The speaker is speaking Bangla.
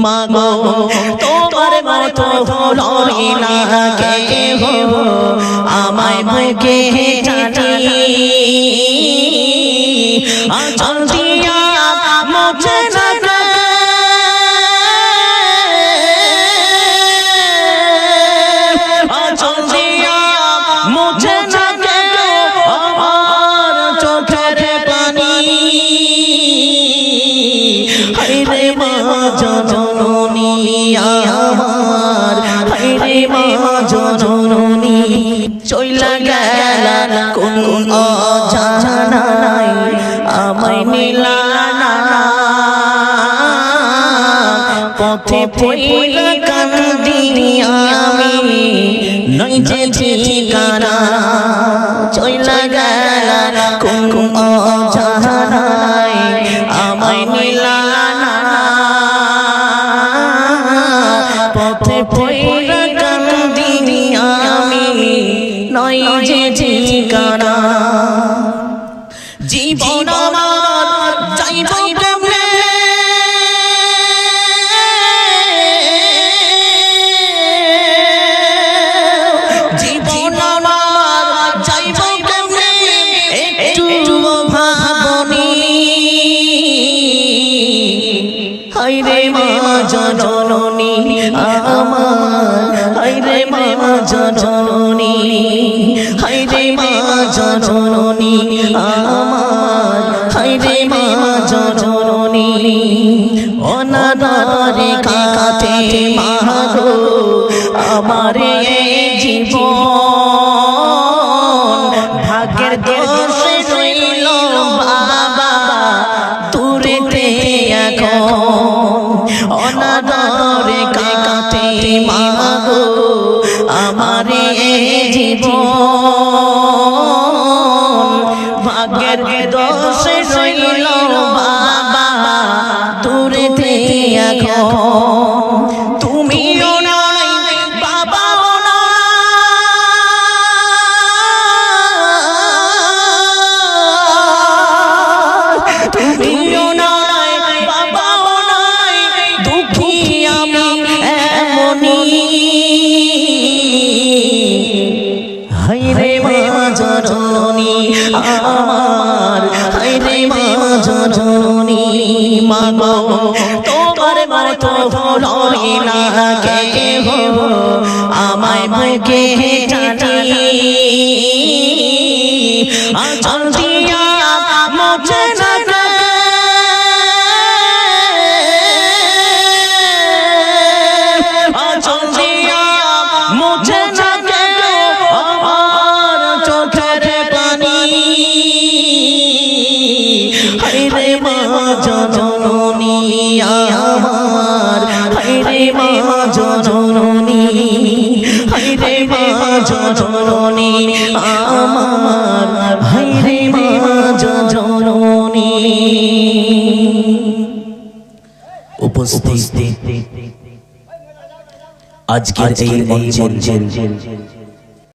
মাগো তোমার মতো লয় না কেহ আমায় বুকে টানি আঁচল দিয়া মোছে না আঁচল দিয়া মোছে না আমার চোখের পানি হায়রে মা জননী আমার হায়রে মা জননী চইলা গেল কোন অজানায় আমায় নিলানা পথে পইলা কান্দি আমি নই যে ঠিকানা চইলা গেল কোন অজানায় আমায় নিলানা পথে পইলা কান্দি আমি নই যে ঠিকানা জীবন আমার যাইব কেমনে জীবন আমার যাইব কেমনে একটু ভাবনি হায়রে মা জননী আমার হায়রে মা জননী হায়রে মা জননী আমার হায়রে মা জননী অনাদারে কাটে মাগো আমার এই জীবন ভাগ্যের দোষে রইল বাবা দূরেতে এখন অনাদারে কাটে মাগো আমার এই জীবন ভাগ্যের দোষে রইল বাবা দূরেতে এখন তুমিও নাই বাবাও নাই তুমিও নাই বাবাও নাই দুঃখী আমি এমনই হায়রে মা জননী আমার হায়রে মা জননী মাগো তোমার মতো লয় না কেহ আমায় বুকে টানি আঁচল দিয়া মোছে না আঁচল দিয়া মোছে না আমার চোখের পানি হায়রে মা জননী আমার হায়রে মা জননী হায়রে মা জননী আমার হায়রে মা জননী উপস্থিত আজকের এই মঞ্চে